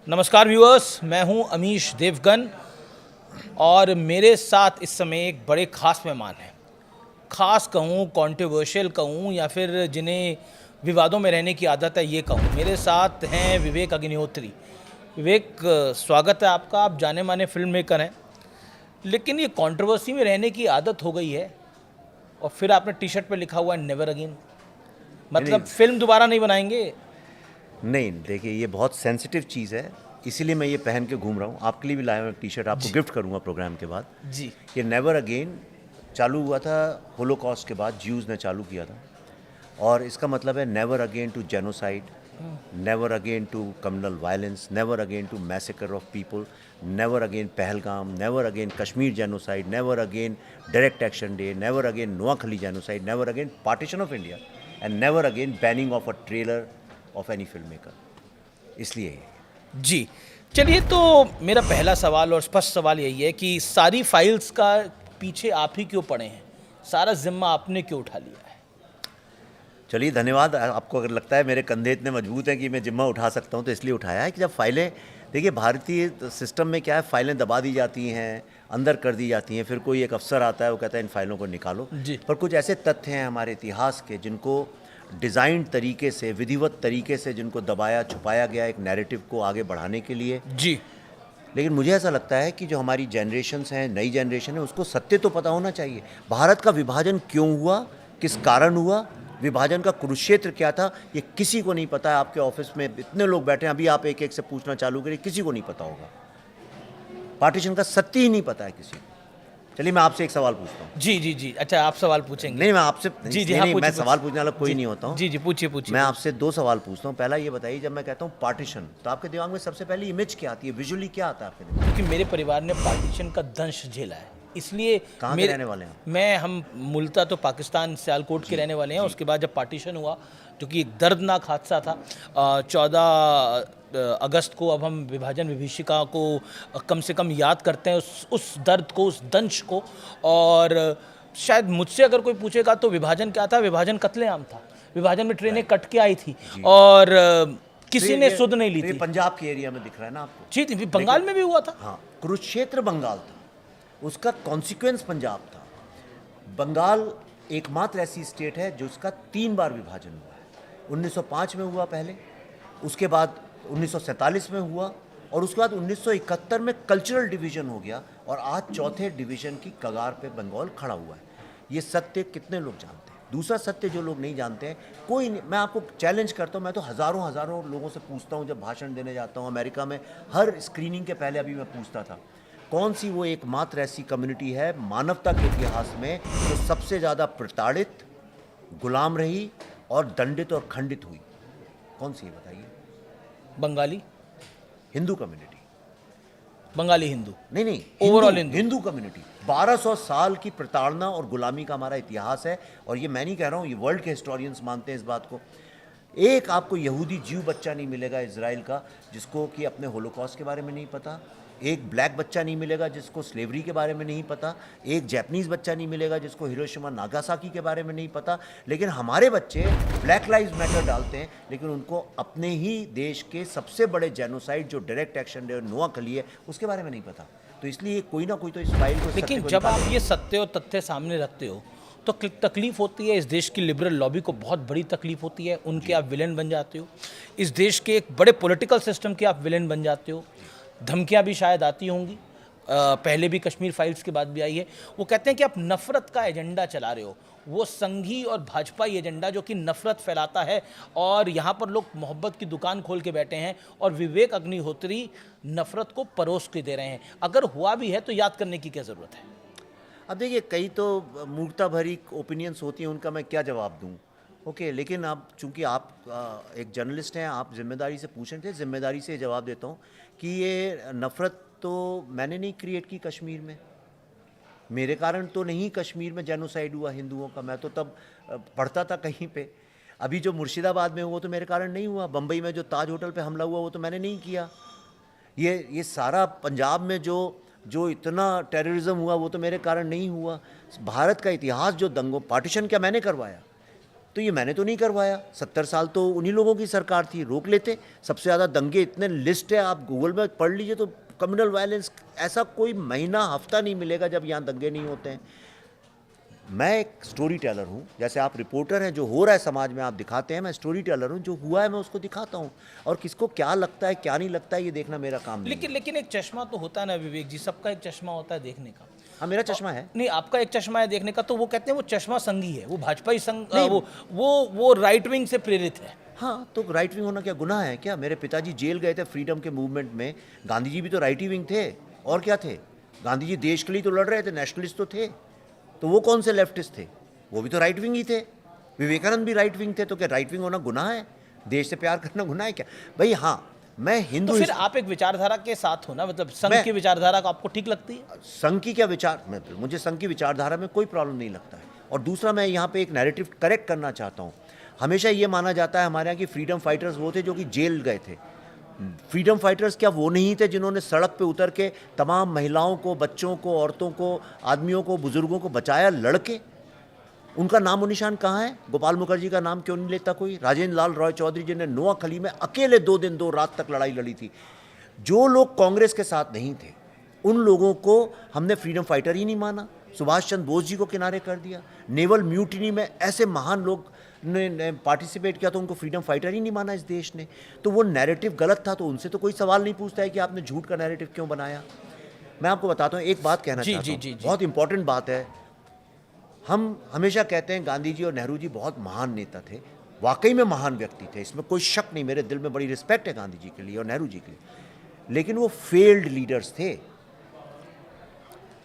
नमस्कार व्यूअर्स, मैं हूं अमीश देवगन और मेरे साथ इस समय एक बड़े ख़ास मेहमान हैं। ख़ास कहूं, कंट्रोवर्शियल कहूं या फिर जिन्हें विवादों में रहने की आदत है ये कहूं। मेरे साथ हैं विवेक अग्निहोत्री। विवेक, स्वागत है आपका। आप जाने माने फिल्म मेकर हैं, लेकिन ये कंट्रोवर्सी में रहने की आदत हो गई है और फिर आपने टी शर्ट पर लिखा हुआ है नेवर अगेन। मतलब नहीं फिल्म दोबारा नहीं बनाएंगे? नहीं, देखिए ये बहुत सेंसिटिव चीज़ है, इसीलिए मैं ये पहन के घूम रहा हूँ। आपके लिए भी लाया हूँ एक टी शर्ट, आपको गिफ्ट करूँगा प्रोग्राम के बाद। जी। ये नेवर अगेन चालू हुआ था होलोकॉस्ट के बाद, ज्यूज़ ने चालू किया था। और इसका मतलब है never again to genocide, never again to communal violence, never again to massacre of people, never again Pahalgam, never again Kashmir genocide, never again direct action day, never again Noakhali genocide, never again partition of India and never again banning of a trailer of any film maker. इसलिए ये जी, चलिए तो मेरा पहला सवाल और स्पष्ट सवाल यही है कि सारी फाइल्स का पीछे आप ही क्यों पड़े हैं? सारा जिम्मा आपने क्यों उठा लिया है? चलिए, धन्यवाद। आपको अगर लगता है मेरे कंधे इतने मजबूत हैं कि मैं जिम्मा उठा सकता हूं, तो इसलिए उठाया है कि जब फाइलें, देखिए भारतीय सिस्टम में क्या है, फाइलें दबा दी जाती हैं, अंदर कर दी जाती हैं, फिर कोई एक अफसर आता है, वो कहता है इन फाइलों को निकालो। जी। पर कुछ ऐसे तथ्य हैं हमारे इतिहास के जिनको डिज़ाइन तरीके से, विधिवत तरीके से जिनको दबाया छुपाया गया एक नैरेटिव को आगे बढ़ाने के लिए। जी। लेकिन मुझे ऐसा लगता है कि जो हमारी जनरेशन्स हैं, नई जनरेशन है, उसको सत्य तो पता होना चाहिए। भारत का विभाजन क्यों हुआ, किस कारण हुआ, विभाजन का कुरुक्षेत्र क्या था, ये किसी को नहीं पता है। आपके ऑफिस में इतने लोग बैठे हैं, अभी आप एक एक से पूछना चालू करिए, किसी को नहीं पता होगा। पार्टीशन का सत्य ही नहीं पता है किसी को। चलिए, मैं आपसे एक सवाल पूछता हूँ। जी जी जी, अच्छा आप सवाल पूछेंगे? नहीं, मैं आपसे जी जी, नहीं, हाँ नहीं, पूछिए मैं सवाल पूछिए। पूछने वाला कोई जी नहीं होता हूँ। जी जी, पूछिए पूछिए। मैं आपसे दो सवाल पूछता हूँ। पहला ये बताइए, जब मैं कहता हूँ पार्टीशन, तो आपके दिमाग में सबसे पहली इमेज क्या आती है, विजुअली क्या आता है आपके दिमाग में? क्योंकि मेरे परिवार ने पार्टीशन का दंश झेला है, इसलिए कहाँ के रहने वाले हैं आप? हम मूलतः तो पाकिस्तान सियालकोट के रहने वाले हैं। उसके बाद जब पार्टीशन हुआ, जो कि एक दर्दनाक हादसा था, 14 अगस्त को, अब हम विभाजन विभीषिका को कम से कम याद करते हैं, उस दर्द को, उस दंश को। और शायद मुझसे अगर कोई पूछेगा तो विभाजन क्या था? विभाजन कत्लेआम था। विभाजन में ट्रेनें कट के आई थी और किसी ने सुध नहीं ली तो ये थी। पंजाब के एरिया में दिख रहा है ना आपको? जी थी, बंगाल में भी हुआ था। हाँ, कुरुक्षेत्र बंगाल था, उसका कॉन्सिक्वेंस पंजाब था। बंगाल एकमात्र ऐसी स्टेट है जो उसका 3 बार विभाजन हुआ है। 1905 में हुआ पहले, उसके बाद 1947 में हुआ, और उसके बाद 1971 में कल्चरल डिवीजन हो गया, और आज चौथे डिवीजन की कगार पे बंगाल खड़ा हुआ है। ये सत्य कितने लोग जानते हैं? दूसरा सत्य जो लोग नहीं जानते हैं, कोई नहीं। मैं आपको चैलेंज करता हूँ, मैं तो हज़ारों हज़ारों लोगों से पूछता हूँ जब भाषण देने जाता हूँ अमेरिका में। हर स्क्रीनिंग के पहले अभी मैं पूछता था, कौन सी वो एकमात्र ऐसी कम्युनिटी है मानवता के इतिहास में जो सबसे ज़्यादा प्रताड़ित, गुलाम रही और दंडित और खंडित हुई? कौन सी है बताइए? बंगाली। हिंदू कम्युनिटी। बंगाली हिंदू। नहीं नहीं, ओवरऑल हिंदू हिंदू कम्युनिटी। 1200 साल की प्रताड़ना और गुलामी का हमारा इतिहास है, और ये मैं नहीं कह रहा हूँ, ये वर्ल्ड के हिस्टोरियंस मानते हैं इस बात को। एक आपको यहूदी जीव बच्चा नहीं मिलेगा इजराइल का जिसको कि अपने होलोकॉस्ट के बारे में नहीं पता। एक ब्लैक बच्चा नहीं मिलेगा जिसको स्लेवरी के बारे में नहीं पता। एक जैपनीज़ बच्चा नहीं मिलेगा जिसको हिरोशिमा नागासाकी के बारे में नहीं पता। लेकिन हमारे बच्चे ब्लैक लाइव्स मैटर डालते हैं, लेकिन उनको अपने ही देश के सबसे बड़े जेनोसाइड जो डायरेक्ट एक्शन डे नोआखली है उसके बारे में नहीं पता। तो इसलिए कोई ना कोई तो इस फाइल को, लेकिन जब आप ये सत्य और तथ्य सामने रखते हो तो तकलीफ होती है। इस देश की लिबरल लॉबी को बहुत बड़ी तकलीफ होती है, उनके आप विलेन बन जाते हो। इस देश के एक बड़े पॉलिटिकल सिस्टम के आप विलेन बन जाते हो। धमकियां भी शायद आती होंगी, पहले भी कश्मीर फाइल्स के बाद भी आई है। वो कहते हैं कि आप नफरत का एजेंडा चला रहे हो, वो संघी और भाजपाई एजेंडा जो कि नफरत फैलाता है। और यहाँ पर लोग मोहब्बत की दुकान खोल के बैठे हैं और विवेक अग्निहोत्री नफरत को परोस के दे रहे हैं। अगर हुआ भी है तो याद करने की क्या ज़रूरत है? अब देखिए, कई तो मूर्खता भरी ओपिनियंस होती हैं, उनका मैं क्या जवाब दूं? ओके, लेकिन अब चूंकि आप एक जर्नलिस्ट हैं, आप जिम्मेदारी से पूछ रहे थे, जिम्मेदारी से जवाब देता हूं कि ये नफ़रत तो मैंने नहीं क्रिएट की कश्मीर में। मेरे कारण तो नहीं कश्मीर में जेनोसाइड हुआ हिंदुओं का। मैं तो तब पढ़ता था कहीं पे। अभी जो मुर्शिदाबाद में हुआ तो मेरे कारण नहीं हुआ। बम्बई में जो ताज होटल पे हमला हुआ वो तो मैंने नहीं किया। ये सारा पंजाब में जो इतना टेररिज्म हुआ वो तो मेरे कारण नहीं हुआ। भारत का इतिहास जो दंगों, पार्टीशन क्या मैंने करवाया? तो ये मैंने तो नहीं करवाया, 70 साल तो उन्हीं लोगों की सरकार थी, रोक लेते। सबसे ज़्यादा दंगे इतने लिस्ट है, आप गूगल में पढ़ लीजिए तो कम्युनल वायलेंस, ऐसा कोई महीना हफ्ता नहीं मिलेगा जब यहाँ दंगे नहीं होते हैं। मैं एक स्टोरी टेलर हूँ, जैसे आप रिपोर्टर हैं, जो हो रहा है समाज में आप दिखाते हैं, मैं स्टोरी टेलर हूँ, जो हुआ है मैं उसको दिखाता हूँ, और किसको क्या लगता है क्या नहीं लगता है ये देखना मेरा काम नहीं है। लेकिन एक चश्मा तो होता है ना विवेक जी, सबका एक चश्मा होता है देखने का। हाँ, मेरा चश्मा है। नहीं, आपका एक चश्मा है देखने का, तो वो कहते हैं वो चश्मा संघी है, वो भाजपाई संघ, वो राइट विंग से प्रेरित है। हाँ, तो राइट विंग होना क्या गुनाह है क्या? मेरे पिताजी जेल गए थे फ्रीडम के मूवमेंट में, गांधी जी भी तो राइट ही विंग थे, और क्या थे? गांधी जी देश के लिए तो लड़ रहे थे, नेशनलिस्ट तो थे, तो वो कौन से लेफ्टिस्ट थे? वो भी तो राइट विंग ही थे। विवेकानंद भी राइट विंग थे, तो क्या राइट विंग होना गुनाह है? देश से प्यार करना गुनाह है क्या भाई? हाँ, मैं हिंदू। तो फिर आप एक विचारधारा के साथ हो ना, मतलब संघ मैं- की विचारधारा को आपको ठीक लगती है? संघ की क्या विचार, मुझे संघ की विचारधारा में कोई प्रॉब्लम नहीं लगता है। और दूसरा, मैं यहाँ पे एक नैरेटिव करेक्ट करना चाहता हूँ। हमेशा ये माना जाता है हमारे यहाँ कि फ्रीडम फाइटर्स वो थे जो कि जेल गए थे। फ्रीडम फाइटर्स क्या वो नहीं थे जिन्होंने सड़क पे उतर के तमाम महिलाओं को, बच्चों को, औरतों को, आदमियों को, बुजुर्गों को बचाया लड़के? उनका नाम और निशान कहाँ है? गोपाल मुखर्जी का नाम क्यों नहीं लेता कोई? राजेंद्र लाल रॉय चौधरी जी ने नोआखली में अकेले 2 दिन 2 रात तक लड़ाई लड़ी थी। जो लोग कांग्रेस के साथ नहीं थे उन लोगों को हमने फ्रीडम फाइटर ही नहीं माना। सुभाष चंद्र बोस जी को किनारे कर दिया। नेवल म्यूटिनी में ऐसे महान लोग ने पार्टिसिपेट किया, तो उनको फ्रीडम फाइटर ही नहीं माना इस देश ने। तो वो नैरेटिव गलत था, तो उनसे तो कोई सवाल नहीं पूछता है कि आपने झूठ का नैरेटिव क्यों बनाया। मैं आपको बताता हूँ, एक बात कहना चाहता हूँ, बहुत इंपॉर्टेंट बात है। हम हमेशा कहते हैं गांधी जी और नेहरू जी बहुत महान नेता थे, वाकई में महान व्यक्ति थे, इसमें कोई शक नहीं। मेरे दिल में बड़ी रिस्पेक्ट है गांधी जी के लिए और नेहरू जी के लिए, लेकिन वो फेल्ड लीडर्स थे।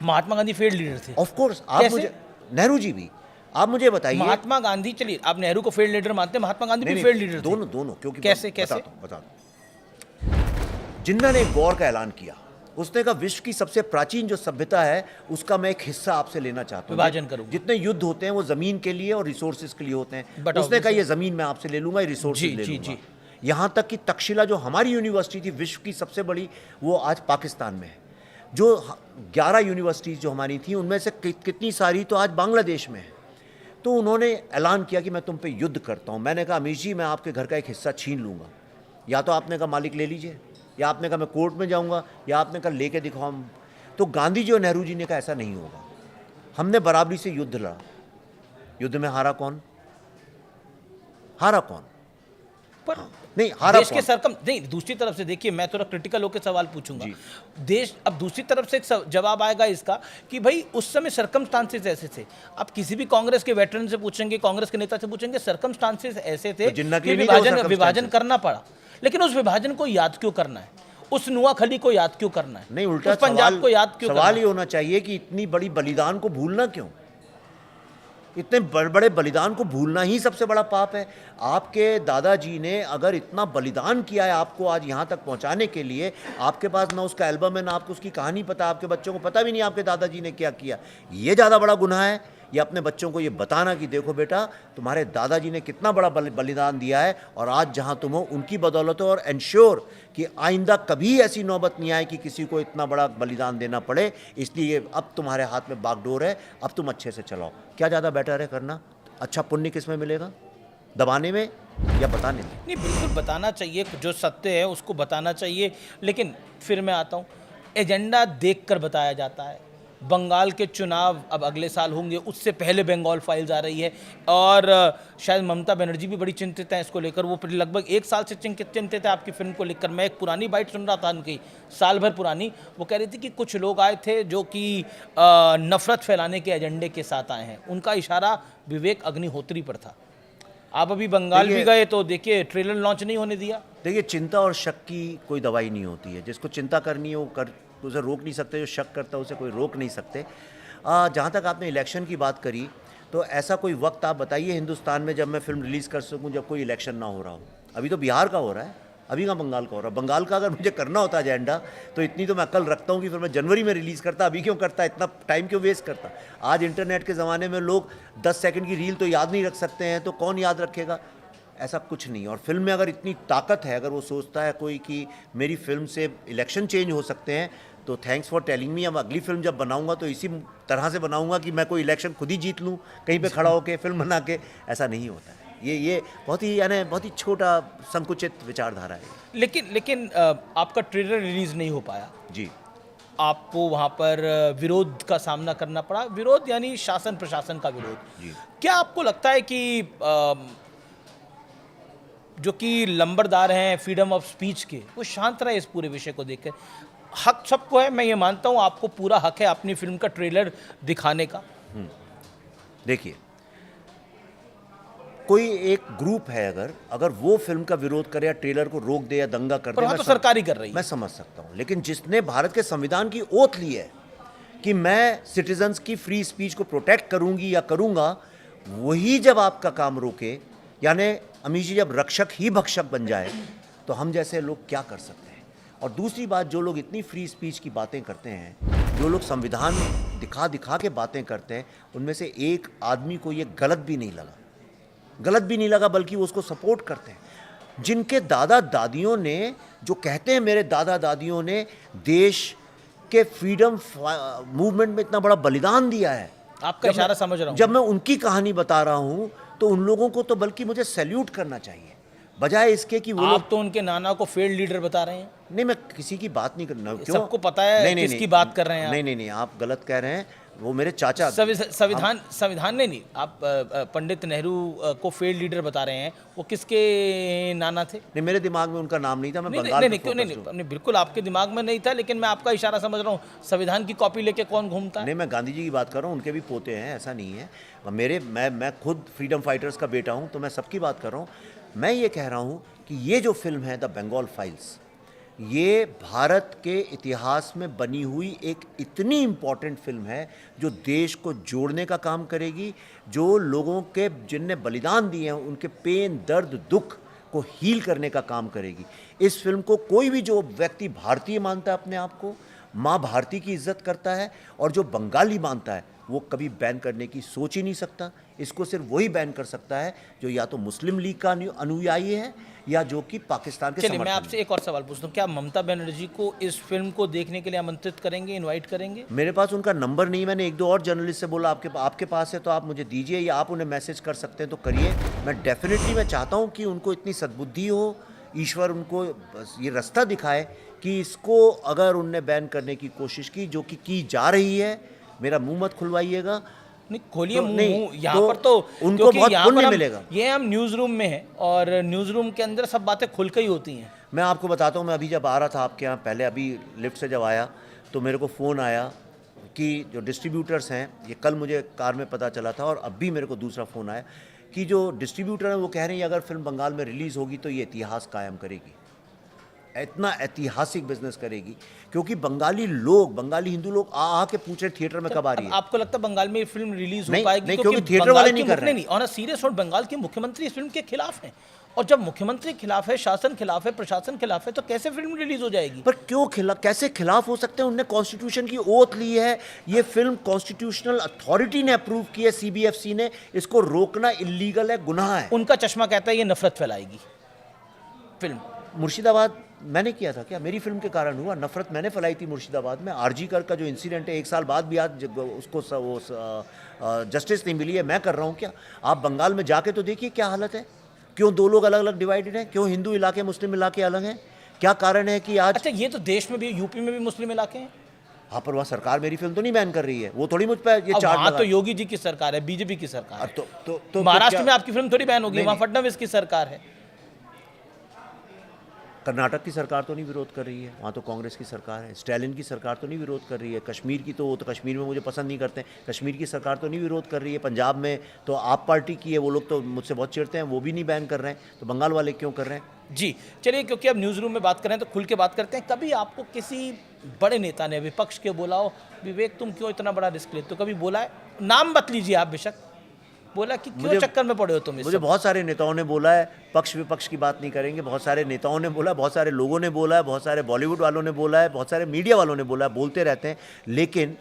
महात्मा गांधी फेल्ड लीडर थे? Of course. आप मुझे, नेहरू जी भी, आप मुझे बताइए। महात्मा गांधी, चलिए आप नेहरू को फेल्ड लीडर मानते हैं, महात्मा गांधी भी फेल्ड लीडर थे? दोनों। क्योंकि कैसे? बताता हूं। जिन्ना ने वॉर का ऐलान किया, उसने कहा विश्व की सबसे प्राचीन जो सभ्यता है उसका मैं एक हिस्सा आपसे लेना चाहता हूँ, विभाजन करूंगा। जितने युद्ध होते हैं वो जमीन के लिए और रिसोर्सेज के लिए होते हैं। But उसने कहा ये जमीन मैं आपसे ले लूंगा, ये रिसोर्सेज ले लूंगा। यहाँ तक कि तक्षशिला जो हमारी यूनिवर्सिटी थी विश्व की सबसे बड़ी, वो आज पाकिस्तान में है। जो 11 यूनिवर्सिटीज़ जो हमारी थी उनमें से कितनी सारी तो आज बांग्लादेश में है। तो उन्होंने ऐलान किया कि मैं तुम पे युद्ध करता हूँ। मैंने कहा अमीर जी मैं आपके घर का एक हिस्सा छीन लूँगा। या तो आपने कहा मालिक ले लीजिए, या आपने कहा मैं कोर्ट में जाऊँगा, या आपने कहा लेके दिखाओ। तो गांधी जी और नेहरू जी ने कहा ऐसा नहीं होगा। हमने बराबरी से युद्ध लड़ा। युद्ध में हारा कौन? हारा कौन? पर नहीं, हारा देश के कौन? सरकम नहीं, दूसरी तरफ से देखिए, मैं थोड़ा क्रिटिकल होकर सवाल पूछूंगा। देश, अब दूसरी तरफ से एक जवाब आएगा इसका कि भाई उस समय सरकमस्टांसेस ऐसे थे। आप किसी भी कांग्रेस के वेटरन से पूछेंगे, कांग्रेस के नेता से पूछेंगे, सरकमस्टांसेस ऐसे थे कि विभाजन करना पड़ा। लेकिन उस विभाजन को याद क्यों करना है? उस नुआखली को याद क्यों करना है? नहीं, उल्टा पंजाब को याद क्यों? सवाल ये होना चाहिए कि इतनी बड़ी बलिदान को भूलना क्यों? इतने बड़े बलिदान को भूलना ही सबसे बड़ा पाप है। आपके दादाजी ने अगर इतना बलिदान किया है आपको आज यहाँ तक पहुँचाने के लिए, आपके पास ना उसका एल्बम है, ना आपको उसकी कहानी पता, आपके बच्चों को पता भी नहीं आपके दादाजी ने क्या किया। ये ज़्यादा बड़ा गुनाह है ये अपने बच्चों को ये बताना कि देखो बेटा तुम्हारे दादाजी ने कितना बड़ा बलिदान दिया है, और आज जहाँ तुम हो उनकी बदौलत हो। और एंश्योर कि आइंदा कभी ऐसी नौबत नहीं आए कि किसी को इतना बड़ा बलिदान देना पड़े। इसलिए अब तुम्हारे हाथ में बागडोर है, अब तुम अच्छे से चलाओ। क्या ज़्यादा बेटर है करना? अच्छा पुण्य किस में मिलेगा? दबाने में या बताने में? नहीं, बिल्कुल बताना चाहिए, जो सत्य है उसको बताना चाहिए। लेकिन फिर मैं आता हूँ, एजेंडा देखकर बताया जाता है। बंगाल के चुनाव अब अगले साल होंगे, उससे पहले बंगाल फाइल्स आ रही है, और शायद ममता बनर्जी भी बड़ी चिंतित हैं इसको लेकर। वो लगभग 1 साल से चिंतित है आपकी फिल्म को लेकर। मैं एक पुरानी बाइट सुन रहा था उनकी, साल भर पुरानी। वो कह रही थी कि कुछ लोग आए थे जो कि नफरत फैलाने के एजेंडे के साथ आए हैं। उनका इशारा विवेक अग्निहोत्री पर था। आप अभी बंगाल भी गए तो देखिए ट्रेलर लॉन्च नहीं होने दिया। देखिए, चिंता और शक की कोई दवाई नहीं होती है। जिसको चिंता करनी है वो कर, उसे रोक नहीं सकते। जो शक करता है उसे कोई रोक नहीं सकते। जहाँ तक आपने इलेक्शन की बात करी, तो ऐसा कोई वक्त आप बताइए हिंदुस्तान में जब मैं फिल्म रिलीज़ कर सकूँ जब कोई इलेक्शन ना हो रहा हो। अभी तो बिहार का हो रहा है, अभी का बंगाल का हो रहा है। बंगाल का अगर मुझे करना होता एजेंडा तो इतनी तो मैं अक्ल रखता हूँ कि फिर मैं जनवरी में रिलीज़ करता। अभी क्यों करता? इतना टाइम क्यों वेस्ट करता? आज इंटरनेट के ज़माने में लोग 10 सेकंड की रील तो याद नहीं रख सकते हैं, तो कौन याद रखेगा? ऐसा कुछ नहीं। और फिल्म में अगर इतनी ताकत है, अगर वो सोचता है कोई कि मेरी फिल्म से इलेक्शन चेंज हो सकते हैं, तो थैंक्स फॉर टेलिंग मी। अब अगली फिल्म जब बनाऊंगा तो इसी तरह से बनाऊंगा कि मैं कोई इलेक्शन खुद ही जीत लूं कहीं पे खड़ा होकर फिल्म बना के। ऐसा नहीं होता है। ये बहुत ही यानी बहुत ही छोटा संकुचित विचारधारा है। लेकिन आपका ट्रेलर रिलीज नहीं हो पाया, जी। आपको वहाँ पर विरोध का सामना करना पड़ा। विरोध यानी शासन प्रशासन का विरोध। जी। क्या आपको लगता है कि जो कि लंबरदार हैं फ्रीडम ऑफ स्पीच के, वो शांत रहे इस पूरे विषय को देखकर? हक सबको है, मैं ये मानता हूँ, आपको पूरा हक है अपनी फिल्म का ट्रेलर दिखाने का। देखिए, कोई एक ग्रुप है, अगर वो फिल्म का विरोध करे या ट्रेलर को रोक दे या दंगा कर दे, वहाँ तो सरकार ही कर रही है, मैं समझ सकता हूँ। लेकिन जिसने भारत के संविधान की ओथ ली है कि मैं सिटीजन्स की फ्री स्पीच को प्रोटेक्ट करूंगी या करूंगा, वही जब आपका काम रोके, यानी अमीश जी जब रक्षक ही भक्षक बन जाए, तो हम जैसे लोग क्या कर सकते हैं। और दूसरी बात, जो लोग इतनी फ्री स्पीच की बातें करते हैं, जो लोग संविधान दिखा दिखा के बातें करते हैं, उनमें से एक आदमी को ये गलत भी नहीं लगा, बल्कि वो उसको सपोर्ट करते हैं। जिनके दादा दादियों ने, जो कहते हैं मेरे दादा दादियों ने देश के फ्रीडम मूवमेंट में इतना बड़ा बलिदान दिया है, आपका इशारा समझ रहा हूँ। जब मैं उनकी कहानी बता रहा हूं तो उन लोगों को तो बल्कि मुझे सैल्यूट करना चाहिए, बजाय इसके कि वो आप तो उनके नाना को फेल्ड लीडर बता रहे हैं। नहीं, मैं किसी की बात नहीं करना। क्यों? सबको पता है नहीं, किसकी बात कर रहे हैं आप। नहीं, आप गलत कह रहे हैं। वो मेरे चाचा संविधान नहीं, आप पंडित नेहरू को फेल्ड लीडर बता रहे हैं, वो किसके नाना थे? नहीं, मेरे दिमाग में उनका नाम नहीं था। मैं बंगाल नहीं, बिल्कुल आपके दिमाग में नहीं था, लेकिन मैं आपका इशारा समझ रहा हूँ। संविधान की कॉपी लेके कौन घूमता है? नहीं, मैं गांधी जी की बात कर रहा हूँ, उनके भी पोते हैं, ऐसा नहीं है। मैं खुद फ्रीडम फाइटर्स का बेटा हूँ, तो मैं सबकी बात कर रहा हूँ। मैं ये कह रहा हूँ कि ये जो फिल्म है द बंगाल फाइल्स, ये भारत के इतिहास में बनी हुई एक इतनी इम्पॉर्टेंट फिल्म है जो देश को जोड़ने का काम करेगी, जो लोगों के जिनने बलिदान दिए हैं उनके पेन, दर्द, दुख को हील करने का काम करेगी। इस फिल्म को कोई भी जो व्यक्ति भारतीय मानता है अपने आप को, माँ भारती की इज्जत करता है, और जो बंगाली मानता है, वो कभी बैन करने की सोच ही नहीं सकता। इसको सिर्फ वही बैन कर सकता है जो या तो मुस्लिम लीग का अनुयायी है या जो कि पाकिस्तान के। चलिए, मैं आपसे एक और सवाल पूछता हूँ, क्या ममता बनर्जी को इस फिल्म को देखने के लिए आमंत्रित करेंगे, इनवाइट करेंगे? मेरे पास उनका नंबर नहीं। मैंने एक दो और जर्नलिस्ट से बोला आपके पास है तो आप मुझे दीजिए, या आप उन्हें मैसेज कर सकते हैं तो करिए। मैं चाहता हूँ कि उनको इतनी सद्बुद्धि हो, ईश्वर उनको ये रास्ता दिखाए कि इसको अगर उनने बैन करने की कोशिश की जा रही है, मेरा मुंह मत खुलवाइएगा। नहीं, खोलिए मुंह। यहाँ तो पर तो उनको बहुत पुण्य मिलेगा। ये हम न्यूज़ रूम में हैं और न्यूज़ रूम के अंदर सब बातें खुल के ही होती हैं। मैं आपको बताता हूँ, मैं अभी जब आ रहा था आपके यहाँ, पहले अभी लिफ्ट से जब आया तो मेरे को फ़ोन आया कि जो डिस्ट्रीब्यूटर्स हैं, ये कल मुझे कार में पता चला था, और अब भी मेरे को दूसरा फ़ोन आया कि जो डिस्ट्रीब्यूटर हैं वो कह रहे हैं अगर फिल्म बंगाल में रिलीज़ होगी तो ये इतिहास कायम करेगी, इतना ऐतिहासिक बिजनेस करेगी, क्योंकि बंगाली हिंदू लोग आ के पूछ रहे थिएटर में कब आ रही है। आपको लगता है बंगाल में ये फिल्म रिलीज हो नहीं, पाएगी? नहीं, क्योंकि थिएटर वाले नहीं कर रहे हैं। On a serious note, Bengal के मुख्यमंत्री इस फिल्म के खिलाफ हैं, और जब मुख्यमंत्री खिलाफ है, शासन खिलाफ है, प्रशासन खिलाफ है, तो कैसे फिल्म रिलीज हो जाएगी? पर क्यों कैसे खिलाफ हो सकते हैं? उनने कॉन्स्टिट्यूशन की ओथ ली है। ये फिल्म कॉन्स्टिट्यूशनल अथॉरिटी ने अप्रूव की है, CBFC ने। इसको रोकना इलीगल है, गुनाह है। उनका चश्मा कहता है ये नफरत फैलाएगी फिल्म। मुर्शिदाबाद मैंने किया था क्या? मेरी फिल्म के कारण हुआ। नफरत मैंने फैलाई थी मुर्शिदाबाद में। RG कर का जो इंसिडेंट है, 1 साल बाद भी आज उसको जस्टिस नहीं मिली है। मैं कर रहा हूँ क्या? आप बंगाल में जाके तो देखिए क्या हालत है। क्यों 2 लोग अलग अलग डिवाइडेड हैं? क्यों हिंदू इलाके मुस्लिम इलाके अलग हैं? क्या कारण है कि आज? अच्छा, ये तो देश में भी, यूपी में भी मुस्लिम इलाके हैं। हाँ, पर वहाँ सरकार मेरी फिल्म तो नहीं बैन कर रही है। वो थोड़ी मुझ पर ये चार्ज लगा। तो योगी जी की सरकार है, बीजेपी की सरकार है। तो महाराष्ट्र में आपकी फिल्म थोड़ी बैन होगी, वहाँ फडणवीस की सरकार है। कर्नाटक की सरकार तो नहीं विरोध कर रही है, वहाँ तो कांग्रेस की सरकार है। स्टालिन की सरकार तो नहीं विरोध कर रही है। कश्मीर की तो कश्मीर में मुझे पसंद नहीं करते हैं, कश्मीर की सरकार तो नहीं विरोध कर रही है। पंजाब में तो आप पार्टी की है, वो लोग तो मुझसे बहुत चिढ़ते हैं, वो भी नहीं बैन कर रहे हैं। तो बंगाल वाले क्यों कर रहे हैं? जी चलिए, क्योंकि अब न्यूज़ रूम में बात कर रहे हैं तो खुल के बात करते हैं। कभी आपको किसी बड़े नेता ने, विपक्ष के, बोला हो विवेक तुम क्यों इतना बड़ा रिस्क लेते हो? कभी बोला है? नाम बत लीजिए आप बेशक, बोला कि क्यों चक्कर में पड़े हो तुम? मुझे बहुत सारे नेताओं ने बोला है, पक्ष विपक्ष की बात नहीं करेंगे, बहुत सारे नेताओं ने बोला, बहुत सारे लोगों ने बोला है, बहुत सारे बॉलीवुड वालों ने बोला है, बहुत सारे मीडिया वालों ने बोला है, बोलते रहते हैं। लेकिन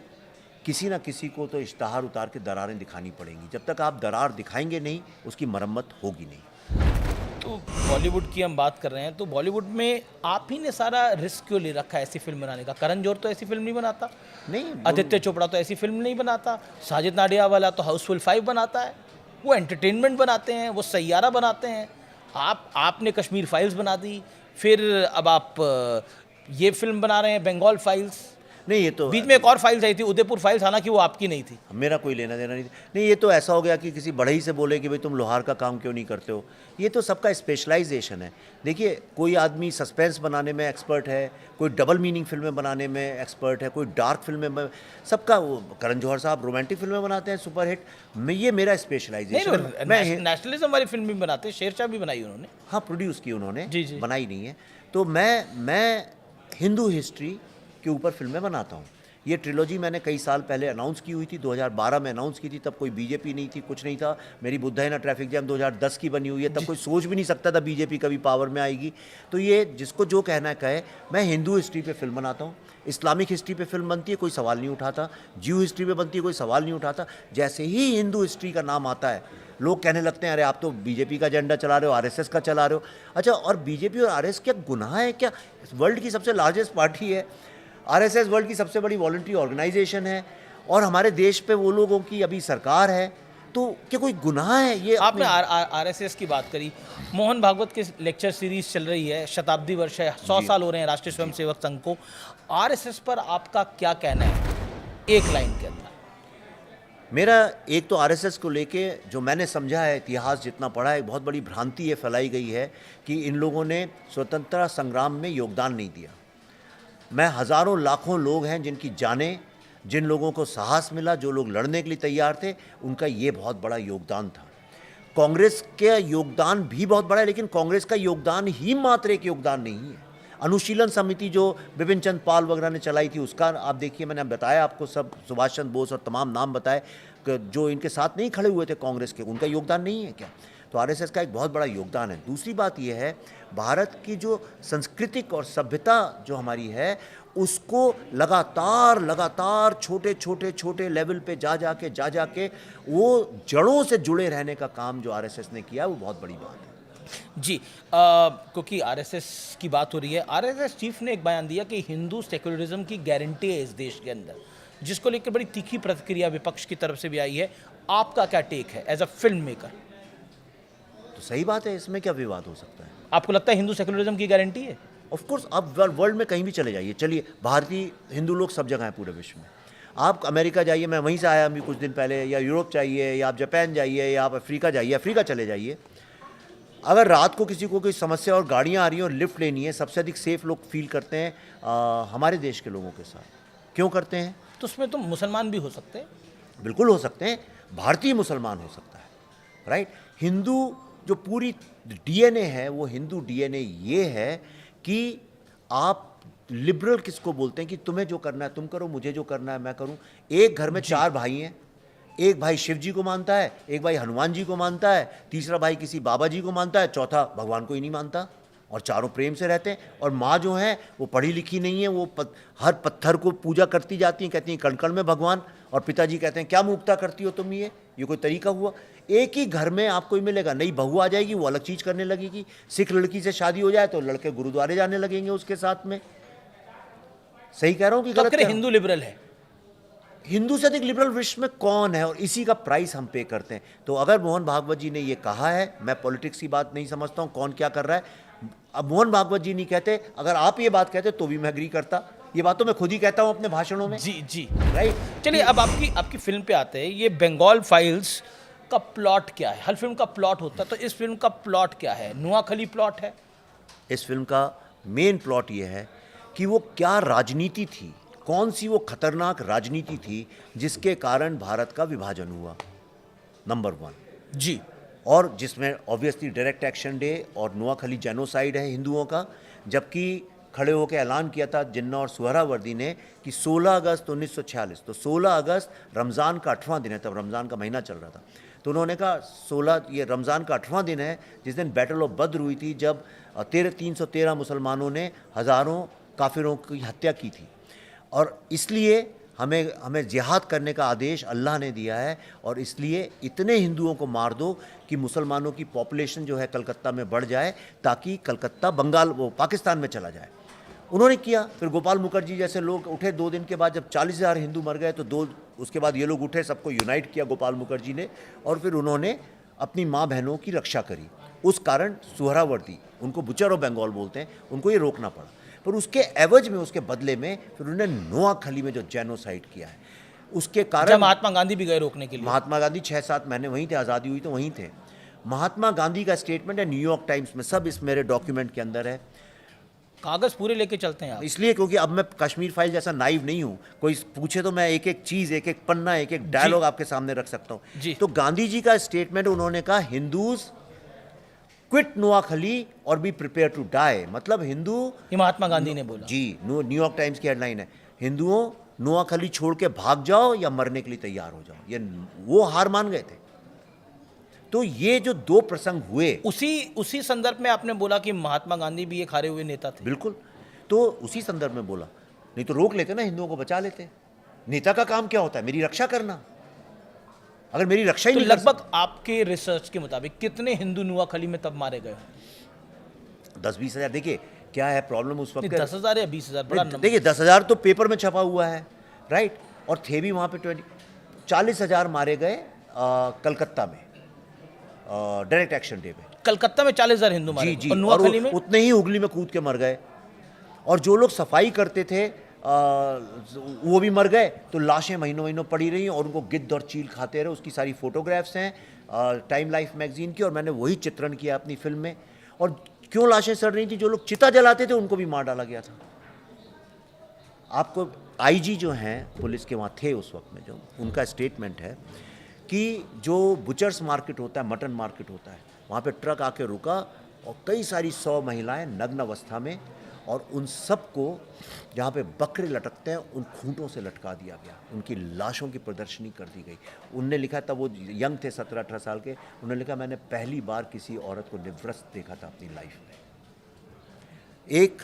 किसी ना किसी को तो इश्तहार उतार के दरारें दिखानी पड़ेंगी। जब तक आप दरार दिखाएंगे नहीं, उसकी मरम्मत होगी नहीं। तो बॉलीवुड की हम बात कर रहे हैं, तो बॉलीवुड में आप ही ने सारा रिस्क क्यों ले रखा है ऐसी फिल्म बनाने का? करण जौहर तो ऐसी फिल्म नहीं बनाता, नहीं आदित्य चोपड़ा तो ऐसी फिल्म नहीं बनाता, साजिद नाडियावाला तो हाउसफुल 5 बनाता है। वो एंटरटेनमेंट बनाते हैं, वो सैयारा बनाते हैं। आपने कश्मीर फाइल्स बना दी, फिर अब आप ये फिल्म बना रहे हैं बंगाल फाइल्स। नहीं, ये तो बीच में एक और फाइल्स आई थी, उदयपुर फाइल्स, हालांकि वो आपकी नहीं थी। मेरा कोई लेना देना नहीं। नहीं, ये तो ऐसा हो गया कि किसी बढ़ई से बोले कि भाई तुम लोहार का काम क्यों नहीं करते हो। ये तो सबका स्पेशलाइजेशन है। देखिए, कोई आदमी सस्पेंस बनाने में एक्सपर्ट है, कोई डबल मीनिंग फिल्में बनाने में एक्सपर्ट है, कोई डार्क फिल्में में, सबका। वो करण जौहर साहब रोमांटिक फिल्में बनाते हैं सुपर हिट। ये मेरा स्पेशलाइजेशन है। मैं नेशनलिज्म वाली फिल्म भी बनाते हैं, शेरशाह भी बनाई उन्होंने। हाँ, प्रोड्यूस की उन्होंने, जी, जी। बनाई नहीं है। तो मैं हिंदू हिस्ट्री के ऊपर फिल्में बनाता हूँ। ये ट्रिलॉजी मैंने कई साल पहले अनाउंस की हुई थी, 2012 में अनाउंस की थी। तब कोई बीजेपी नहीं थी, कुछ नहीं था। मेरी बुद्धा है ना ट्रैफिक जैम 2010 की बनी हुई है। तब कोई सोच भी नहीं सकता था बीजेपी कभी पावर में आएगी। तो ये जिसको जो कहना है कहे। मैं हिंदू हिस्ट्री पे फिल्म बनाता हूँ, इस्लामिक हिस्ट्री पे फिल्म बनती है, कोई सवाल नहीं उठाता। ज्यू हिस्ट्री पे बनती है, कोई सवाल नहीं उठाता। जैसे ही हिंदू हिस्ट्री का नाम आता है, लोग कहने लगते हैं अरे आप तो बीजेपी का एजेंडा चला रहे हो, आरएसएस का चला रहे हो। अच्छा, और बीजेपी और आरएसएस क्या गुनाह है क्या? वर्ल्ड की सबसे लार्जेस्ट पार्टी है आरएसएस, वर्ल्ड की सबसे बड़ी वॉलंटरी ऑर्गेनाइजेशन है, और हमारे देश पे वो लोगों की अभी सरकार है। तो क्या कोई गुनाह है ये? आपने आरएसएस की बात करी। मोहन भागवत की लेक्चर सीरीज चल रही है, शताब्दी वर्ष है, 100 साल हो रहे हैं राष्ट्रीय स्वयंसेवक संघ को। आरएसएस पर आपका क्या कहना है, एक लाइन के अंदर? मेरा एक तो आरएसएस को लेके जो मैंने समझा है, इतिहास जितना पढ़ा है, बहुत बड़ी भ्रांति ये फैलाई गई है कि इन लोगों ने स्वतंत्रता संग्राम में योगदान नहीं दिया। मैं हज़ारों लाखों लोग हैं जिनकी जानें, जिन लोगों को साहस मिला, जो लोग लड़ने के लिए तैयार थे, उनका ये बहुत बड़ा योगदान था। कांग्रेस का योगदान भी बहुत बड़ा है, लेकिन कांग्रेस का योगदान ही मात्र एक योगदान नहीं है। अनुशीलन समिति जो बिपिन चंद्र पाल वगैरह ने चलाई थी, उसका आप देखिए, मैंने बताया आपको सब, सुभाष चंद्र बोस और तमाम नाम बताए, जो इनके साथ नहीं खड़े हुए थे कांग्रेस के, उनका योगदान नहीं है क्या? तो आरएसएस का एक बहुत बड़ा योगदान है। दूसरी बात यह है, भारत की जो सांस्कृतिक और सभ्यता जो हमारी है, उसको लगातार छोटे लेवल पे जा जाके वो जड़ों से जुड़े रहने का काम जो आरएसएस ने किया, वो बहुत बड़ी बात है। जी, क्योंकि आरएसएस की बात हो रही है, आरएसएस चीफ ने एक बयान दिया कि हिंदू सेक्युलरिज्म की गारंटी है इस देश के अंदर, जिसको लेकर बड़ी तीखी प्रतिक्रिया विपक्ष की तरफ से भी आई है। आपका क्या टेक है एज अ फिल्म मेकर? तो सही बात है, इसमें क्या विवाद हो सकता है? आपको लगता है हिंदू सेक्युलरिज्म की गारंटी है? ऑफ कोर्स, आप वर्ल्ड में कहीं भी चले जाइए, चलिए, भारतीय हिंदू लोग सब जगह हैं पूरे विश्व में। आप अमेरिका जाइए, मैं वहीं से आया अभी कुछ दिन पहले, या यूरोप जाइए, या आप जापान जाइए, या आप अफ्रीका जाइए, अफ्रीका चले जाइए। अगर रात को किसी को कोई समस्या और गाड़ियाँ आ रही हैं और लिफ्ट लेनी है, सबसे अधिक सेफ लोग फील करते हैं हमारे देश के लोगों के साथ। क्यों करते हैं? तो उसमें तो मुसलमान भी हो सकते हैं। बिल्कुल हो सकते हैं, भारतीय मुसलमान हो सकता है, राइट। हिंदू जो पूरी डीएनए है, वो हिंदू डीएनए ये है कि आप लिबरल किसको बोलते हैं कि तुम्हें जो करना है तुम करो, मुझे जो करना है मैं करूं। एक घर में 4 भाई हैं, एक भाई शिव जी को मानता है, एक भाई हनुमान जी को मानता है, तीसरा भाई किसी बाबा जी को मानता है, चौथा भगवान को ही नहीं मानता, और चारों प्रेम से रहते हैं। और माँ जो है वो पढ़ी लिखी नहीं है, वो हर पत्थर को पूजा करती जाती हैं, कहती हैं कण कण में भगवान, और पिताजी कहते हैं क्या मूर्खता करती हो तुम, ये कोई तरीका हुआ? एक ही घर में आपको ही मिलेगा, नई बहू आ जाएगी, वो अलग चीज़ करने लगेगी। सिख लड़की से शादी हो जाए तो लड़के गुरुद्वारे जाने लगेंगे उसके साथ में। सही कह रहा हूँ कि गलत? हिंदू लिबरल है? हिंदू से अधिक लिबरल विश्व में कौन है, और इसी का प्राइस हम पे करते हैं। तो अगर मोहन भागवत जी ने ये कहा है, मैं पॉलिटिक्स की बात नहीं समझता हूँ कौन क्या कर रहा है। अब मोहन भागवत जी नहीं कहते, अगर आप ये बात कहते तो भी मैं एग्री करता। ये बात तो मैं खुद ही कहता हूँ अपने भाषणों में। जी, राइट। चलिए, अब आपकी फिल्म पे आते हैं। ये बंगाल फाइल्स का प्लॉट क्या है? हर फिल्म का प्लॉट होता है, तो इस फिल्म का प्लॉट क्या है? नुआखली प्लॉट है? इस फिल्म का मेन प्लॉट ये है कि वो क्या राजनीति थी, कौन सी वो खतरनाक राजनीति थी जिसके कारण भारत का विभाजन हुआ, नंबर 1। जी। और जिसमें ऑब्वियसली डायरेक्ट एक्शन डे और नुआखली जेनोसाइड है हिंदुओं का। जबकि खड़े होकर ऐलान किया था जिन्ना और सुहरावर्दी ने कि 16 अगस्त 1946, तो 16 अगस्त रमज़ान का 8वां दिन है, तब रमज़ान का महीना चल रहा था। तो उन्होंने कहा 16 ये रमज़ान का 8वां दिन है जिस दिन बैटल ऑफ बद्र हुई थी, जब 313 मुसलमानों ने हज़ारों काफिरों की हत्या की थी। और इसलिए हमें हमें जिहाद करने का आदेश अल्लाह ने दिया है, और इसलिए इतने हिंदुओं को मार दो कि मुसलमानों की पॉपुलेशन जो है कलकत्ता में बढ़ जाए, ताकि कलकत्ता बंगाल वो पाकिस्तान में चला जाए। उन्होंने किया। फिर गोपाल मुखर्जी जैसे लोग उठे 2 दिन के बाद, जब 40,000 हिंदू मर गए तो उसके बाद ये लोग उठे, सबको यूनाइट किया गोपाल मुखर्जी ने, और फिर उन्होंने अपनी माँ बहनों की रक्षा करी। उस कारण सुहरावर्दी, उनको बुचर ऑफ बंगाल बोलते हैं, उनको ये रोकना पड़ा। पर उसके एवज में, उसके बदले में फिर उन्होंने नोआखली में जो जेनोसाइड किया है, उसके जब कारण महात्मा गांधी भी गए रोकने के लिए। महात्मा गांधी 6-7 महीने वहीं थे, आज़ादी हुई तो वहीं थे। महात्मा गांधी का स्टेटमेंट है न्यूयॉर्क टाइम्स में, सब इस मेरे डॉक्यूमेंट के अंदर है। कागज पूरे लेके चलते हैं आप। इसलिए क्योंकि अब मैं कश्मीर फाइल जैसा नाइव नहीं हूँ, कोई पूछे तो मैं एक एक चीज़, एक एक पन्ना, एक एक डायलॉग आपके सामने रख सकता जी। हूँ। तो गांधी जी का स्टेटमेंट, उन्होंने कहा हिंदूज क्विट नोआखली और बी प्रिपेयर टू डाई, मतलब हिंदू, ये महात्मा गांधी ने बोला। जी, न्यूयॉर्क टाइम्स की हेडलाइन है, हिंदुओं नोआखली छोड़ के भाग जाओ या मरने के लिए तैयार हो जाओ। ये वो हार मान गए थे। तो ये जो 2 प्रसंग हुए, उसी संदर्भ में आपने बोला कि महात्मा गांधी भी एक हारे हुए नेता थे। बिल्कुल, तो उसी संदर्भ में बोला, नहीं तो रोक लेते ना, हिंदुओं को बचा लेते। नेता का काम क्या होता है? मेरी रक्षा करना। अगर मेरी रक्षा ही तो नहीं कर लगभग आपके रिसर्च के मुताबिक कितने हिंदू नोआखली में तब मारे गए? 10-20 हज़ार। देखिए क्या है प्रॉब्लम उस वक्त, 10,000 या 20,000 बड़ा नंबर। देखिए 10,000 तो पेपर में छपा हुआ है, राइट, और थे भी वहाँ पे 40,000 मारे गए कलकत्ता में डायरेक्ट एक्शन डे पे। कलकत्ता में 40,000 हिंदू मारे जी गए। जी, और नोआखली में उतने ही हुगली में कूद के मर गए। और जो लोग सफाई करते थे वो भी मर गए। तो लाशें महीनों महीनों पड़ी रही और उनको गिद्ध और चील खाते रहे। उसकी सारी फोटोग्राफ्स हैं टाइम लाइफ मैगजीन की, और मैंने वही चित्रण किया अपनी फिल्म में। और क्यों लाशें सड़ रही थी? जो लोग चिता जलाते थे उनको भी मार डाला गया था। आपको आईजी जो हैं पुलिस के वहाँ थे उस वक्त में, जो उनका स्टेटमेंट है कि जो बुचर्स मार्केट होता है, मटन मार्केट होता है, वहाँ पे ट्रक आके रुका और कई सारी 100 महिलाएं नग्न अवस्था में, और उन सबको जहाँ पे बकरे लटकते हैं उन खूंटों से लटका दिया गया। उनकी लाशों की प्रदर्शनी कर दी गई। उनने लिखा, तब वो यंग थे 17-18 साल के, उन्होंने लिखा मैंने पहली बार किसी औरत को निवृत्त देखा था अपनी लाइफ में। एक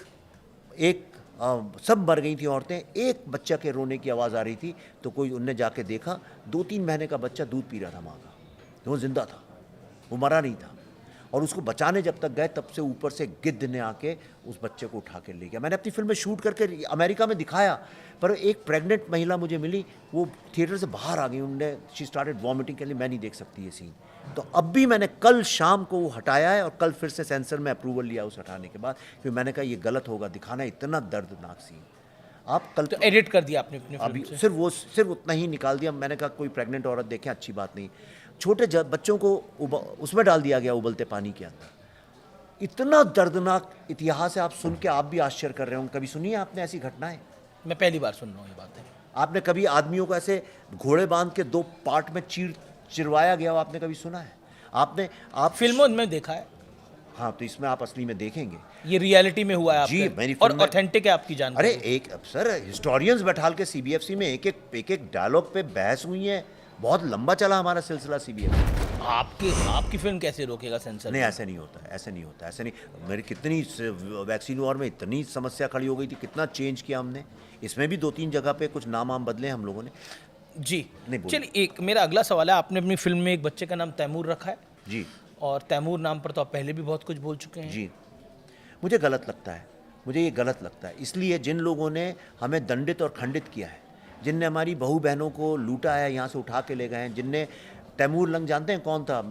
सब मर गई थी औरतें, एक बच्चा के रोने की आवाज़ आ रही थी, तो कोई उनने जाके देखा 2-3 महीने का बच्चा दूध पी रहा था माँ का, वो जिंदा था, वो मरा नहीं था। और उसको बचाने जब तक गए तब से ऊपर से गिद्ध ने आके उस बच्चे को उठा के ले गया। मैंने अपनी फिल्म में शूट करके अमेरिका में दिखाया, पर एक प्रेग्नेंट महिला मुझे मिली, वो थिएटर से बाहर आ गई, उन्होंने शी स्टार्टेड वॉमिटिंग के लिए, मैं नहीं देख सकती ये सीन। तो अब भी मैंने कल शाम को वो हटाया है, और कल फिर से सेंसर में अप्रूवल लिया उस हटाने के बाद, फिर मैंने कहा ये गलत होगा दिखाना इतना दर्दनाक सीन। आप कल तो एडिट कर दिया आपने अपनी अभी फिल्म से? सिर्फ उतना ही निकाल दिया। मैंने कहा कोई प्रेग्नेंट औरत देखें, अच्छी बात नहीं। छोटे बच्चों को उसमें डाल दिया गया उबलते पानी के अंदर। इतना दर्दनाक इतिहास है, आप सुन के आप भी आश्चर्य कर रहे हो। कभी सुनी है आपने ऐसी घटनाएं? मैं पहली बार सुन रहा हूँ ये बातें। आपने कभी आदमियों को ऐसे घोड़े बांध के 2 पार्ट में चिरवाया गया हो, आपने कभी सुना है? आप फिल्मों में देखा है। हाँ, तो इसमें आप असली में देखेंगे। ये रियलिटी में हुआ है जी, आपके? मेरी और फिल्म में- ऑथेंटिक है आपकी जानकारी? अरे एक सर हिस्टोरियंस बैठाल के सीबीएफसी में एक एक डायलॉग पे बहस हुई है। बहुत लंबा चला हमारा सिलसिला सीबीएफसी। आपकी फिल्म कैसे रोकेगा सेंसर? नहीं, ऐसे नहीं होता, ऐसे नहीं होता, ऐसे नहीं। मेरी कितनी वैक्सीन वॉर में इतनी समस्या खड़ी हो गई थी, कितना चेंज किया हमने। इसमें भी 2-3 जगह पे कुछ नाम बदले हम लोगों ने। जी नहीं, बोलिए। चलिए, एक मेरा अगला सवाल है। आपने अपनी फिल्म में एक बच्चे का नाम तैमूर रखा है, जी और तैमूर नाम पर तो आप पहले भी बहुत कुछ बोल चुके हैं। जी, मुझे गलत लगता है, मुझे ये गलत लगता है। इसलिए जिन लोगों ने हमें दंडित और खंडित किया है, जिनने हमारी बहू बहनों को लूटा है, यहाँ से उठा के ले गए हैं, जिनने तैमूर लंग, जानते हैं कौन था?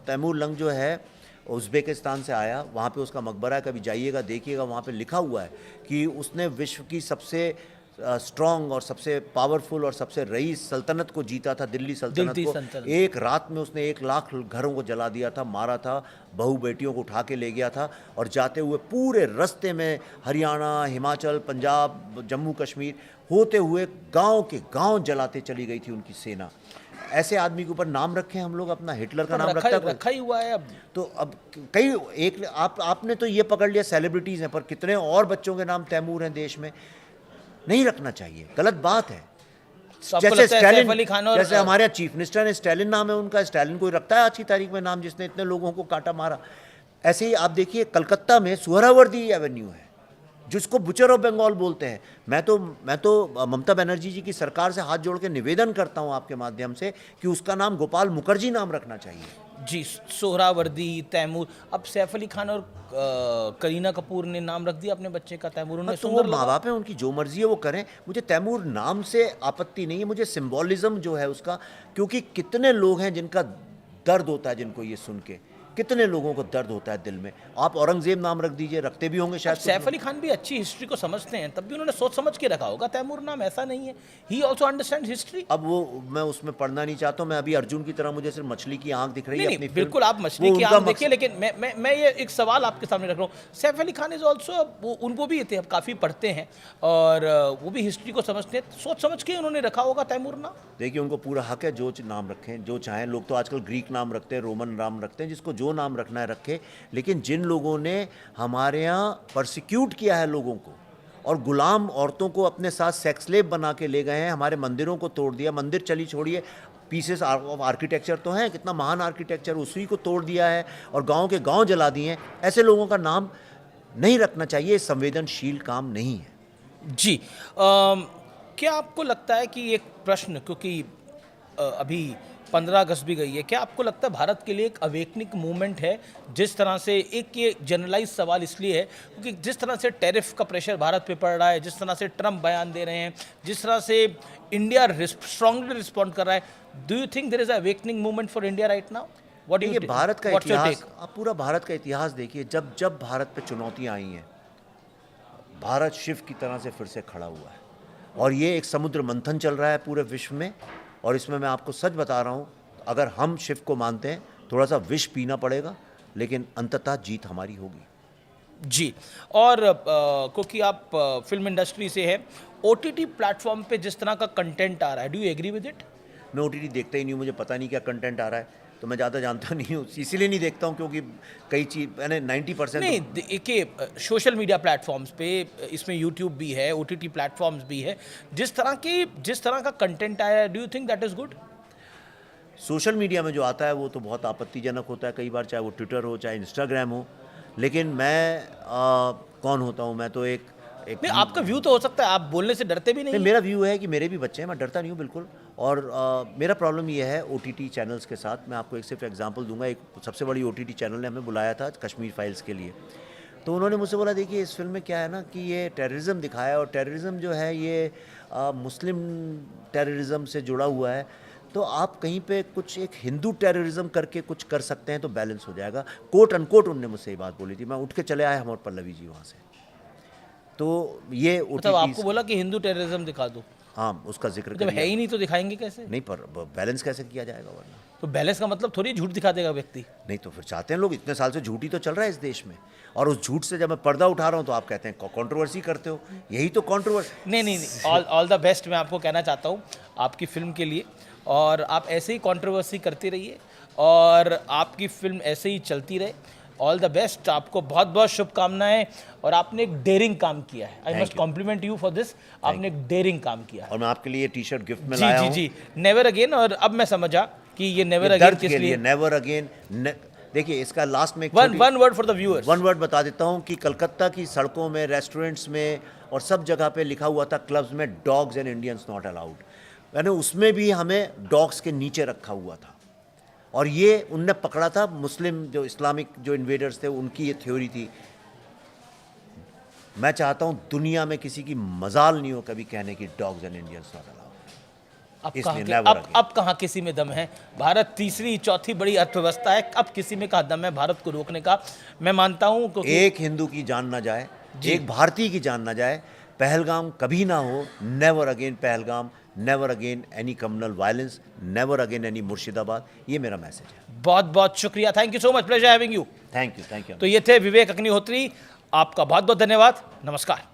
तैमूर लंग जो है उज़्बेकिस्तान से आया, वहाँ पे उसका मकबरा है, कभी जाइएगा देखिएगा, वहाँ पे लिखा हुआ है कि उसने विश्व की सबसे स्ट्रॉन्ग और सबसे पावरफुल और सबसे रईस सल्तनत को जीता था, दिल्ली सल्तनत को। एक रात में उसने 1 लाख घरों को जला दिया था, मारा था, बहू बेटियों को उठा के ले गया था, और जाते हुए पूरे रास्ते में हरियाणा, हिमाचल, पंजाब, जम्मू कश्मीर होते हुए गांव के गांव जलाते चली गई थी उनकी सेना। ऐसे आदमी के ऊपर नाम रखें हम लोग अपना? हिटलर का नाम रखा ही हुआ है अब। तो अब कई एक आपने तो ये पकड़ लिया सेलिब्रिटीज़ हैं, पर कितने और बच्चों के नाम तैमूर हैं देश में? नहीं रखना चाहिए, गलत बात है। जैसे स्टालिन, जैसे हमारे चीफ मिनिस्टर ने स्टालिन नाम है उनका, स्टालिन कोई रखता है आज की तारीख में नाम जिसने इतने लोगों को काटा मारा? ऐसे ही आप देखिए कलकत्ता में सुहरावर्दी एवेन्यू है, जिसको बुचर ऑफ बंगाल बोलते हैं। मैं तो ममता बनर्जी जी की सरकार से हाथ जोड़ के निवेदन करता हूं आपके माध्यम से कि उसका नाम गोपाल मुखर्जी नाम रखना चाहिए। जी, सोहरावर्दी, तैमूर, अब सैफ अली खान और करीना कपूर ने नाम रख दिया अपने बच्चे का तैमूर। उन्हें तो वो माँ बाप है, उनकी जो मर्जी है वो करें। मुझे तैमूर नाम से आपत्ति नहीं है, मुझे सिंबॉलिज्म जो है उसका, क्योंकि कितने लोग हैं जिनका दर्द होता है जिनको ये सुन के, कितने लोगों को दर्द होता है दिल में। आप औरंगजेब नाम रख दीजिए, रखते भी होंगे शायद। सैफ अली खान भी अच्छी हिस्ट्री को समझते हैं, तब भी उन्होंने सोच समझ के रखा होगा तैमूर नाम, ऐसा नहीं है। He also understand history. अब वो मैं उसमें पढ़ना नहीं चाहता हूँ। मैं अभी अर्जुन की तरह मुझे सिर्फ मछली की आंख दिख रही है अपनी फिल्म। बिल्कुल आप मछली की आंख देखिए, लेकिन मैं ये एक सवाल आपके सामने रख रहा हूँ। सैफ अली खान इज ऑल्सो, उनको भी ये काफ़ी पढ़ते हैं और वो भी हिस्ट्री को समझते हैं, सोच समझ के उन्होंने रखा होगा तैमूर नाम। देखिए, उनको पूरा हक है जो नाम रखें, जो चाहें। लोग तो आजकल ग्रीक नाम रखते हैं, रोमन नाम रखते हैं, जिसको जो नाम रखना है रखे। लेकिन जिन लोगों ने हमारे यहाँ परसिक्यूट किया है लोगों को और गुलाम औरतों को अपने साथ सेक्स स्लेव बना के ले गए हैं, हमारे मंदिरों को तोड़ दिया, मंदिर चली छोड़िए, पीसेस ऑफ आर्किटेक्चर तो हैं, कितना महान आर्किटेक्चर, उसी को तोड़ दिया है और गांव के गांव जला दिए हैं। ऐसे लोगों का नाम नहीं रखना चाहिए, संवेदनशील काम नहीं है। जी, क्या आपको लगता है कि एक प्रश्न, क्योंकि अभी 15 अगस्त भी गई है, क्या आपको लगता है भारत के लिए एक अवेकनिंग मूवमेंट है? जिस तरह से, एक ये जनरलाइज सवाल इसलिए है क्योंकि जिस तरह से टैरिफ का प्रेशर भारत पे पड़ रहा है, जिस तरह से ट्रम्प बयान दे रहे हैं, जिस तरह से इंडिया स्ट्रांगली रिस्पॉन्ड कर रहा है, do you think there is awakening movement for India right now? What do you think? Bharat का इतिहास, आप पूरा भारत का इतिहास देखिए। जब जब भारत पे चुनौतियाँ आई हैं, भारत शिव की तरह से फिर से खड़ा हुआ है। और ये एक समुद्र मंथन चल रहा है पूरे विश्व में, और इसमें मैं आपको सच बता रहा हूँ, अगर हम शिव को मानते हैं, थोड़ा सा विष पीना पड़ेगा, लेकिन अंततः जीत हमारी होगी। जी, और क्योंकि आप फिल्म इंडस्ट्री से हैं, OTT प्लेटफॉर्म पे जिस तरह का कंटेंट आ रहा है, do you agree with it? मैं OTT देखता ही नहीं हूँ, मुझे पता नहीं क्या कंटेंट आ रहा है, तो मैं ज़्यादा जानता नहीं हूँ, इसीलिए नहीं देखता हूँ, क्योंकि कई चीज़ मैंने 90% नहीं, देखिए सोशल मीडिया प्लेटफॉर्म्स पे, इसमें यूट्यूब भी है, OTT प्लेटफॉर्म्स भी है, जिस तरह का कंटेंट आया है, do you think that is good? Social media में जो आता है वो तो बहुत आपत्तिजनक होता है कई बार, चाहे वो ट्विटर हो, चाहे इंस्टाग्राम हो। लेकिन मैं कौन होता हूँ? मैं तो एक नहीं, आपका व्यू तो हो सकता है, आप बोलने से डरते भी नहीं। मेरा व्यू है कि मेरे भी बच्चे हैं, मैं डरता नहीं हूँ बिल्कुल। और मेरा प्रॉब्लम ये है OTT चैनल्स के साथ। मैं आपको एक सिर्फ एग्जांपल दूंगा। एक सबसे बड़ी OTT चैनल ने हमें बुलाया था कश्मीर फाइल्स के लिए, तो उन्होंने मुझसे बोला, देखिए इस फिल्म में क्या है ना कि ये टेररिज्म दिखाया है, और टेररिज्म जो है ये मुस्लिम टेररिज्म से जुड़ा हुआ है, तो आप कहीं पे कुछ एक हिंदू टेररिज्म करके कुछ कर सकते हैं तो बैलेंस हो जाएगा। कोट अनकोट उनने मुझसे ये बात बोली थी। मैं उठ के चले आए, हम और पल्लवी जी वहाँ से। तो ये मतलब आपको बोला कि हिंदू टेररिज्म दिखा दो? हाँ, उसका जिक्र जब है ही नहीं तो दिखाएंगे कैसे? नहीं, पर बैलेंस कैसे किया जाएगा वरना? तो बैलेंस का मतलब थोड़ी झूठ दिखा देगा व्यक्ति। नहीं तो फिर चाहते हैं लोग, इतने साल से झूठ ही तो चल रहा है इस देश में, और उस झूठ से जब मैं पर्दा उठा रहा हूँ तो आप कहते हैं कंट्रोवर्सी करते हो। यही तो कंट्रोवर्सी। नहीं, ऑल द बेस्ट मैं आपको कहना चाहता हूँ आपकी फिल्म के लिए, और आप ऐसे ही कंट्रोवर्सी करते रहिए और आपकी फिल्म ऐसे ही चलती रहे। ऑल द बेस्ट, आपको बहुत बहुत शुभकामनाएं। और आपने एक डेयरिंग काम किया है, I must compliment you for this. आपने एक डेयरिंग काम किया है, और मैं आपके लिए टी-शर्ट गिफ्ट में लाया हूं। जी, नेवर अगेन। और अब मैं समझा कि ये नेवर अगेन किस लिए। नेवर अगेन, देखिए इसका लास्ट में one word for the viewers. One word बता देता हूं कि कलकत्ता की सड़कों में, रेस्टोरेंट्स में और सब जगह पे लिखा हुआ था, क्लब्स में, dogs and Indians not allowed. यानी उसमें भी हमें डॉग्स के नीचे रखा हुआ था, और ये उनने पकड़ा था, मुस्लिम जो इस्लामिक जो इन्वेडर्स थे, उनकी ये थ्योरी थी। मैं चाहता हूं दुनिया में किसी की मजाल नहीं हो कभी कहने की dogs and Indians not allowed. अब कहाँ किसी में दम है? भारत तीसरी चौथी बड़ी अर्थव्यवस्था है, अब किसी में कहाँ दम है भारत को रोकने का? मैं मानता हूँ एक हिंदू की जान ना जाए, एक भारतीय की जान ना जाए, पहलगाम कभी ना हो, never again Pahalgam, never again any communal violence, never again any Murshidabad. ये मेरा मैसेज है। बहुत बहुत शुक्रिया, thank you so much, pleasure having you. Thank you. तो ये थे विवेक अग्निहोत्री, आपका बहुत बहुत धन्यवाद, नमस्कार।